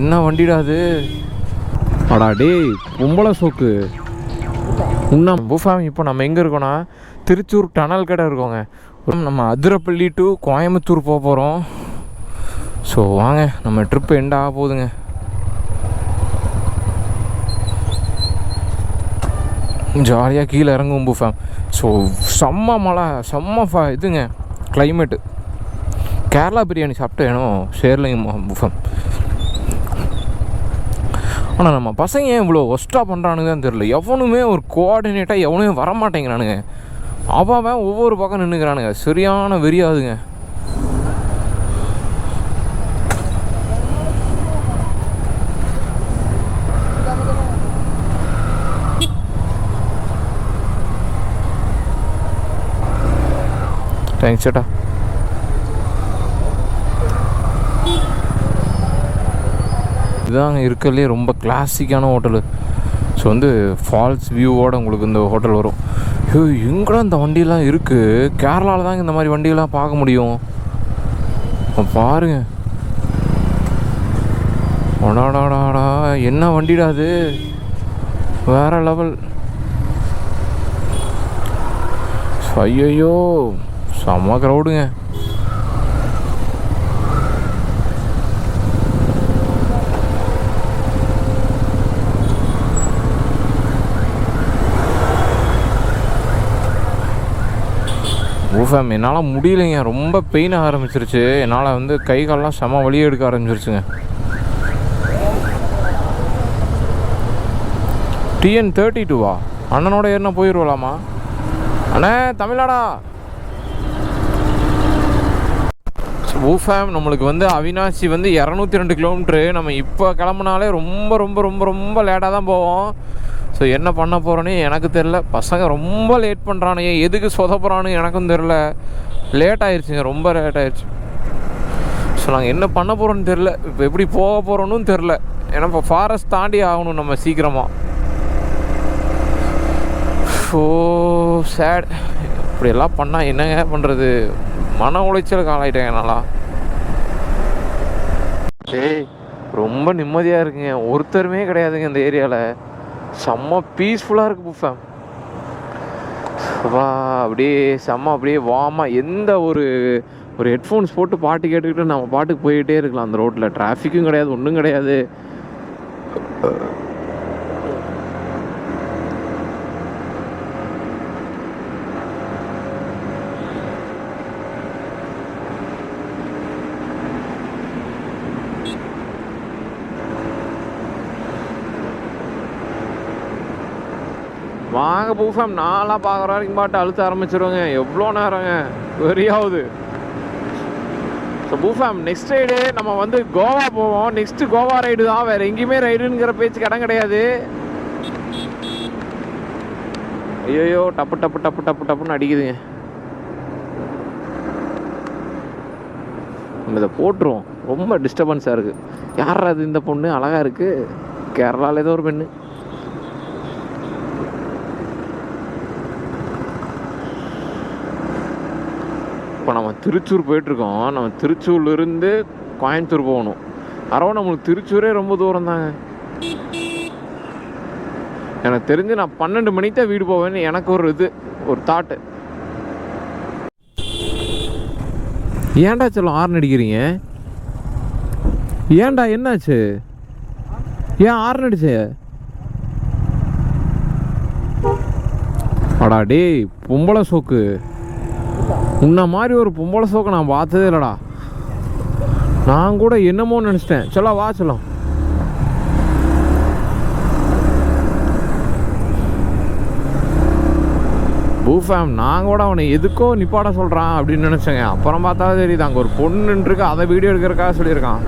என்ன வண்டிடா அது? அடா டேய் பொம்பளை சோக்கு இன்னும் பூஃபாம். இப்போ நம்ம எங்கே இருக்கோன்னா திருச்சூர் டனல் கடை இருக்கோங்க. நம்ம அதிரப்பள்ளி டு கோயம்புத்தூர் போக போகிறோம். ஸோ வாங்க, நம்ம ட்ரிப்பு எண்ட் ஆக போகுதுங்க. ஜாலியாக கீழே இறங்கும் பூஃபாம். ஸோ செம்ம மழை, செம்ம இதுங்க கிளைமேட்டு. கேரளா பிரியாணி சாப்பிட்டு வேணும் ஷேர்லிங்க பூஃபாம். ஆனால் நம்ம பசங்க ஏன் இவ்வளோ ஒஸ்ட்டாக பண்ணுறானுங்கன்னு தெரில. எவனுமே ஒரு கோஆர்டினேட்டாக எவனுமே வரமாட்டேங்கிறானுங்க. அவன் ஒவ்வொரு பக்கம் நின்றுக்கிறானுங்க. சரியான வெறியாதுங்க. தேங்க்ஸ் சேட்டா. இதுதாங்க இருக்கிறதுலே ரொம்ப கிளாசிக்கான ஹோட்டலு. ஸோ ஃபால்ஸ் வியூவோடு உங்களுக்கு இந்த ஹோட்டல் வரும். எங்கடா இந்த வண்டியெலாம் இருக்குது? கேரளாவில் தாங்க இந்த மாதிரி வண்டியெல்லாம் பார்க்க முடியும். பாருங்க, ஒடாடாடாடா என்ன வண்டிடா அது? வேற லெவல். ஐயோ செம்ம க்ரௌடுங்க. ஊஃபேம் என்னால் முடியலைங்க. ரொம்ப பெயின் ஆரம்பிச்சிருச்சு. என்னால் கை காலெலாம் செம்ம வலியை எடுக்க ஆரம்பிச்சிருச்சுங்க. TN32வா? அண்ணனோட ஏறினா போயிடுவலாமா? அண்ணே தமிழ்நாடா. ஊஃபேம் நம்மளுக்கு அவினாசி 202 கிலோமீட்ரு. நம்ம இப்போ கிளம்புனாலே ரொம்ப ரொம்ப ரொம்ப ரொம்ப லேட்டாக தான் போவோம். ஸோ என்ன பண்ண போகிறோன்னே எனக்கு தெரில. பசங்க ரொம்ப லேட் பண்ணுறானுங்க. எதுக்கு சொதப்புறானு எனக்கும் தெரில. லேட் ஆயிடுச்சுங்க, ரொம்ப லேட் ஆயிடுச்சு. ஸோ நாங்கள் என்ன பண்ண போகிறோன்னு தெரில. இப்போ எப்படி போக போகிறோன்னு தெரில. ஏன்னா இப்போ ஃபாரஸ்ட் தாண்டி ஆகணும் நம்ம சீக்கிரமாக. So sad. இப்படியெல்லாம் பண்ணால் என்னங்க பண்ணுறது? மன உளைச்சலுக்கு ஆளாயிட்டேங்க நல்லா. ஏய் ரொம்ப நிம்மதியாக இருக்குங்க. ஒருத்தருமே கிடையாதுங்க இந்த ஏரியாவில். செம்ம பீஸ்ஃபுல்லாக இருக்குது பூஃபேம். வா அப்படியே செம்ம அப்படியே வாமாக எந்த ஒரு ஹெட்ஃபோன்ஸ் போட்டு பாட்டு கேட்டுக்கிட்டு நம்ம பாட்டுக்கு போயிட்டே இருக்கலாம். அந்த ரோட்டில் டிராஃபிக்கும் கிடையாது, ஒன்றும் கிடையாது. வாங்க பூஃபேம், நான்லாம் பார்க்குற வரைக்கும் பாட்டு அழுத்த ஆரம்பிச்சிருவாங்க. எவ்வளோ நேரங்க வெறியாகுது. ஸோ பூஃபேம் நெக்ஸ்ட் ரைடு நம்ம கோவா போவோம். நெக்ஸ்ட்டு கோவா ரைடு தான். வேறு எங்கேயுமே ரைடுங்கிற பேச்சுக்கு இடம் கிடையாது. ஐயோ டப்பு டப்பு டப்பு டப்பு டப்புன்னு அடிக்குதுங்க. நம்ம இதை போட்டுருவோம். ரொம்ப டிஸ்டர்பன்ஸாக இருக்குது. யார் அது? இந்த பொண்ணு அழகாக இருக்குது. கேரளாவில் ஏதோ ஒரு பெண்ணு. இப்போ நம்ம திருச்சூர் போயிட்டுருக்கோம். நம்ம திருச்சூர்லேருந்து கோயம்புத்தூர் போகணும். அரவணை நம்மளுக்கு திருச்சூரே ரொம்ப தூரம் தாங்க. எனக்கு தெரிஞ்சு நான் 12 மணிக்கு தான் வீடு போவேன்னு எனக்கு ஒரு தாட்டு. ஏன்டா சொல்லும் ஹார்ன் அடிக்கிறீங்க? ஏன்டா என்னாச்சு? ஏன் ஹார்ன் அடிச்ச? அடா டேய் பொம்பளை சோக்கு. உன்ன மாதிரி ஒரு பொம்பளை சோக்கு நான் பார்த்ததே இல்லைடா. நான் கூட என்னமோ நினச்சிட்டேன். சொல்ல வா சொல்லும். பூஃபேம் நான் கூட அவனை எதுக்கோ நிப்பாட சொல்கிறான் அப்படின்னு நினச்சேங்க. அப்புறம் பார்த்தா தெரியுது அங்கே ஒரு பொண்ணுன்றிருக்கு. அதை வீடியோ எடுக்கிறக்காக சொல்லியிருக்கான்.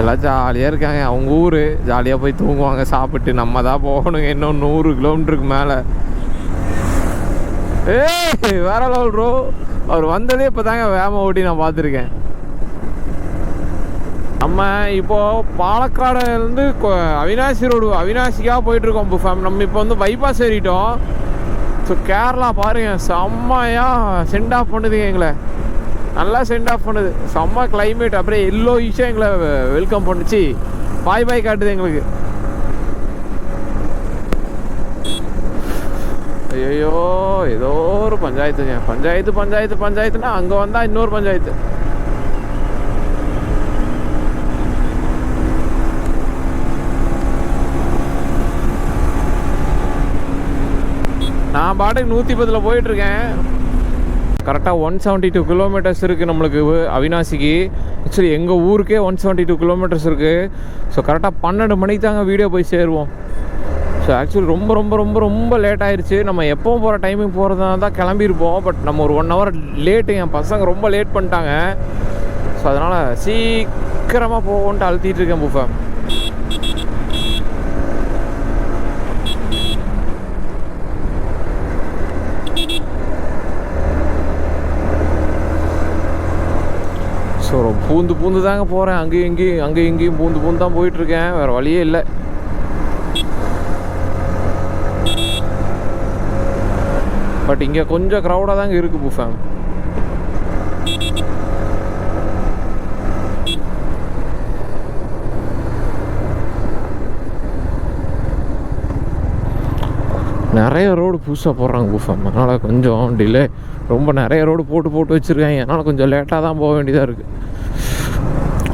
எல்லாம் ஜாலியாக இருக்காங்க. அவங்க ஊர் ஜாலியாக போய் தூங்குவாங்க சாப்பிட்டு. நம்ம தான் போகணுங்க இன்னும் 100 கிலோமீட்டருக்கு மேலே. ஏய் வேற லெவல் ப்ரோ. அவர் வந்ததே இப்போ தாங்க வேகமாக ஓட்டி நான் பார்த்துருக்கேன். நம்ம இப்போது பாலக்காடுலேருந்து அவினாசி ரோடு அவினாசிக்காக போயிட்டுருக்கோம். நம்ம இப்போ பைபாஸ் ஏறிட்டோம். ஸோ கேரளா பாருங்கள் செம்மையாக சென்ட் ஆஃப் பண்ணுதுங்க எங்களை, நல்லா சென்ட் ஆஃப் பண்ணுது. செம்ம கிளைமேட், அப்படியே எல்லோ ஈஷாக எங்களை வெல்கம் பண்ணுச்சு, பாய் பாய் காட்டுது எங்களுக்கு. ஐயோ ஏதோ ஒரு பஞ்சாயத்துங்க, பஞ்சாயத்து பஞ்சாயத்து பஞ்சாயத்துனா அங்கே வந்தால் இன்னொரு பஞ்சாயத்து. நான் பாட்டுக்கு 110 போயிட்டுருக்கேன். கரெக்டாக 172 கிலோமீட்டர்ஸ் இருக்குது நம்மளுக்கு அவினாசிக்கு. ஆக்சுவலி எங்கள் ஊருக்கே 172 கிலோமீட்டர்ஸ் இருக்குது. ஸோ கரெக்டாக 12 மணிக்கு தாங்க வீடியோ போய் சேருவோம். ஸோ ஆக்சுவலி ரொம்ப ரொம்ப ரொம்ப ரொம்ப லேட் ஆகிடுச்சு. நம்ம எப்போவும் போகிற டைமிங் போகிறதுனால தான் கிளம்பியிருப்போம். பட் நம்ம ஒரு 1 ஹவர் லேட்டு, என் பசங்க ரொம்ப லேட் பண்ணிட்டாங்க. ஸோ அதனால் சீக்கிரமாக போவோன்ட்டு அழுத்திட்டு இருக்கேன் பூஃபா. ஸோ பூந்து பூந்து தாங்க போகிறேன், அங்கேயும் இங்கேயும் பூந்து தான் போயிட்டுருக்கேன், வேறு வழியே இல்லை. பட் இங்கே கொஞ்சம் க்ரௌடாக தாங்க இருக்குது பூஃபேம். நிறைய ரோடு புதுசாக போடுறாங்க பூஃபேம், அதனால் கொஞ்சம் டிலே. ரொம்ப நிறைய ரோடு போட்டு வச்சுருக்காங்க, அதனால் கொஞ்சம் லேட்டாக தான் போக வேண்டியதாக இருக்குது.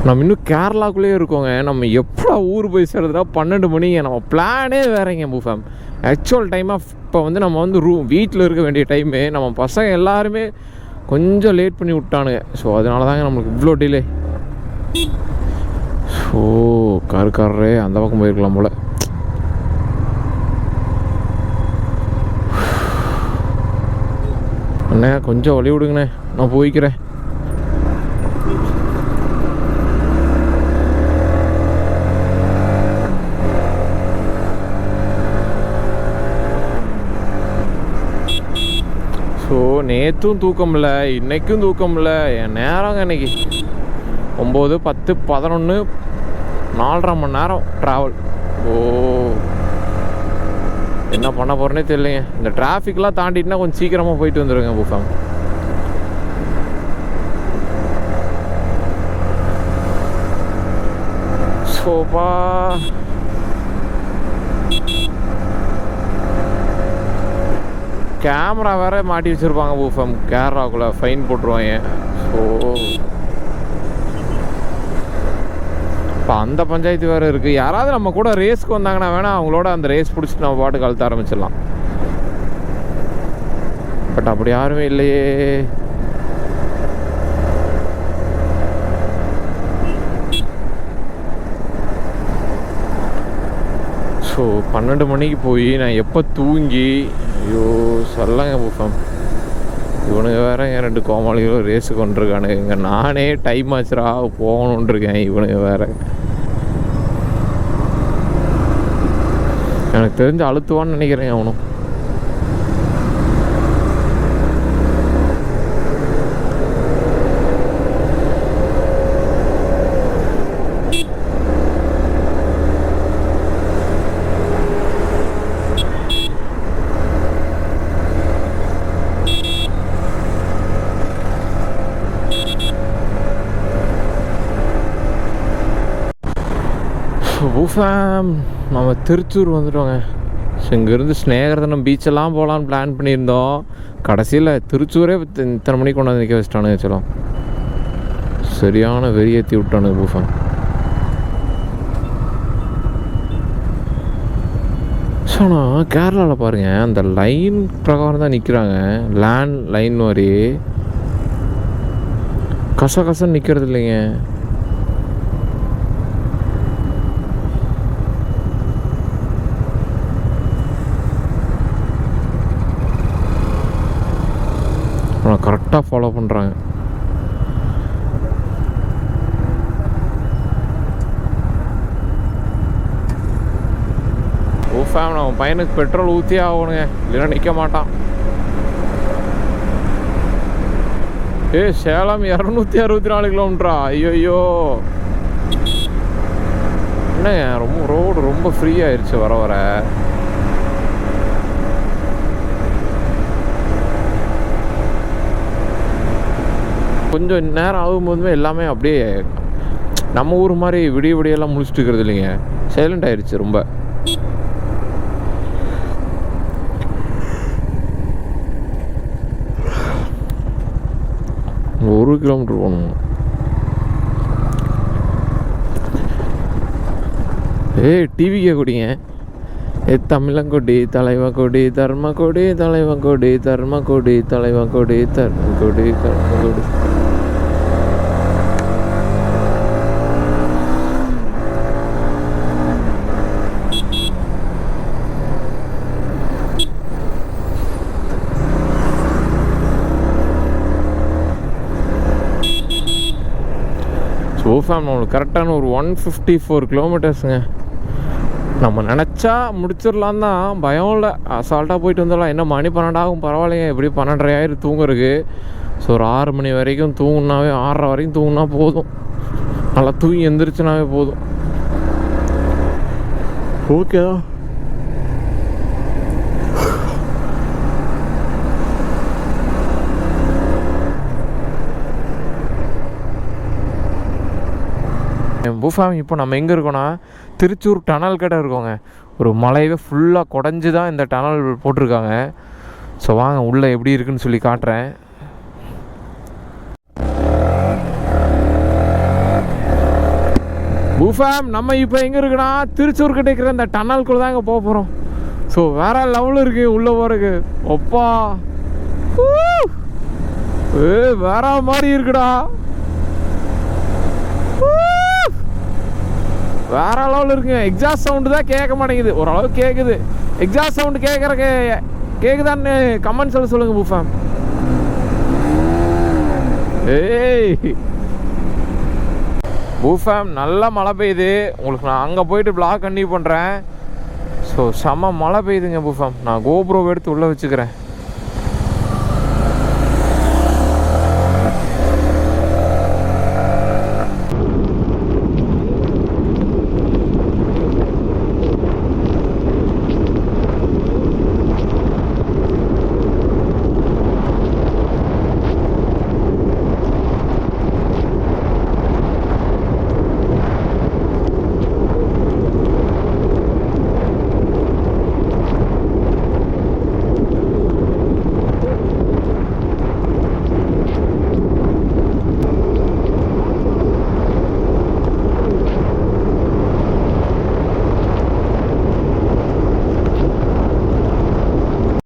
நம்ம இன்னும் கேரளாக்குள்ளேயே இருக்கோங்க. நம்ம எப்போ ஊர் போய் சேர்றதுனா 12 மணிங்க. நம்ம பிளானே வேறங்க பூஃபேம். ஆக்சுவல் டைமாக இப்போ வந்து நம்ம வந்து வீட்டில் இருக்க வேண்டிய டைமு, நம்ம பசங்க எல்லாருமே கொஞ்சம் லேட் பண்ணி விட்டானுங்க. ஸோ அதனால தாங்க நம்மளுக்கு இவ்வளோ டிலே. ஸோ காரே அந்த பக்கம் போயிருக்கலாம் போல். அண்ணே கொஞ்சம் வழி விடுங்கண்ணே, நான் போய்க்கிறேன். ஸோ நேற்றும் தூக்கம் இல்லை, இன்றைக்கும் தூக்கம் இல்லை. என் நேரங்க இன்றைக்கி 9, 10, 11, 4.5 மணி நேரம் ட்ராவல். ஓ என்ன பண்ண போகிறேனே தெரியலைங்க. இந்த டிராஃபிக்லாம் தாண்டிட்டுனா கொஞ்சம் சீக்கிரமாக போயிட்டு வந்துடுங்க பூஃபேம். சோப்பா கேமரா வேறு மாட்டி வச்சுருப்பாங்க பூஃபேம், கேரளாக்குள்ளே ஃபைன் போட்டுருவாங்க. ஸோ இப்போ அந்த பஞ்சாயத்து வேறு இருக்குது. யாராவது நம்ம கூட ரேஸ்க்கு வந்தாங்கன்னா வேணால் அவங்களோட அந்த ரேஸ் பிடிச்சிட்டு நம்ம பாட்டுக்கு அழுத்த ஆரம்பிச்சிடலாம். பட் அப்படி யாருமே இல்லையே. ஸோ 12 மணிக்கு போய் நான் எப்போ தூங்கி, ஐயோ சொல்லங்க பூஃபேம். இவனுங்க வேற என் 2 கோமாளிகளும் ரேஸுக்கு கொண்டிருக்கானுங்க. இங்கே நானே டைம் ஆச்சுரா போகணுன்னு இருக்கேன், இவனுங்க வேற எனக்கு தெரிஞ்சு அழுத்துவான்னு நினைக்கிறேன் அவனும். பூஃபேம் நம்ம திருச்சூர் வந்துட்டோங்க. ஸோ இங்கேருந்து ஸ்நேகரதனம் பீச்செல்லாம் போகலான்னு பிளான் பண்ணியிருந்தோம். கடைசியில் திருச்சூரே இத்தனை மணிக்கு கொண்டாந்து நிற்க வச்சிட்டானுங்க. சொல்லலாம் சரியான வெறியேற்றி விட்டானுங்க பூஃபேம். ஸோ ஆனால் கேரளாவில் பாருங்கள், அந்த லைன் பிரகாரம் தான் நிற்கிறாங்க, லேண்ட் லைன் மாதிரி கசகசன்னு நிற்கிறது இல்லைங்க. கரெக்டாக ஃபாலோ பண்ணுறாங்க. பூஃபேம் நம்ம பையனுக்கு பெட்ரோல் ஊற்றியே ஆகணுங்க, இல்லைன்னா நிற்க மாட்டான். சேலம் 264 கிலோமீட்டரா? ஐயோ என்னங்க ரோடு ரொம்ப ஃப்ரீ ஆயிடுச்சு வர வர. கொஞ்சம் நேரம் ஆகும்போதுமே எல்லாமே அப்படியே நம்ம ஊர் மாதிரி விடியெல்லாம் முடிச்சுட்டு இருக்கிறது இல்லைங்க, சைலண்ட் ஆயிடுச்சு ரொம்ப. ஒரு கிலோமீட்டர் போகணும். டிவிக்கே கொடிங்க, தமிழங்கொடி தலைவன் கொடி தர்ம கொடி தலைவன் கொடி தர்ம கொடி தலைவன் கொடி தர்ம கொடி தர்ம கொடி. சோஃபா நம்மளுக்கு கரெக்டான ஒரு 154 கிலோமீட்டர்ஸுங்க. நம்ம நினச்சா முடிச்சிடலாம் தான், பயம் இல்லை, அசால்ட்டாக போயிட்டு வந்துடலாம். என்ன மணி 12 ஆகும், பரவாயில்லைங்க, எப்படி 12:30 ஆயிரம் தூங்குறதுக்கு. ஸோ ஒரு 6 மணி வரைக்கும் தூங்குனாவே, 6:30 வரைக்கும் தூங்குனா போதும், நல்லா தூங்கி எந்திரிச்சுனாவே போதும். ஓகே தான். பூஃபாம் இப்போ நம்ம எங்கே இருக்கோன்னா திருச்சூர் டனல் கிட்ட இருக்கோங்க. ஒரு மலையவே ஃபுல்லாக குடஞ்சி தான் இந்த டனல் போட்டிருக்காங்க. ஸோ வாங்க உள்ளே எப்படி இருக்குன்னு சொல்லி காட்டுறேன். பூஃபாம் நம்ம இப்போ எங்கே இருக்குன்னா திருச்சூர் கிட்ட இருக்கிற இந்த டனல்குள்ளே தான் இங்கே போக போகிறோம். ஸோ வேற லெவலில் இருக்குது உள்ளே போகிறதுக்கு. ஒப்பா வேற மாதிரி இருக்குடா, வேற லெவலில் இருக்குங்க. எக்ஸாஸ்ட் சவுண்டு தான் கேட்க மாட்டேங்குது, ஓரளவு கேட்குது. எக்ஸாஸ்ட் சவுண்டு கேட்குதான்னு கமெண்ட்ஸில் சொல்லுங்கள் பூஃபாம். பூஃபாம் நல்லா மழை பெய்யுது. உங்களுக்கு நான் அங்கே போயிட்டு பிளாக் கண்டினியூ பண்ணுறேன். ஸோ செம்ம மழை பெய்யுதுங்க பூஃபாம். நான் கோப்ரோ எடுத்து உள்ளே வச்சுக்கிறேன்.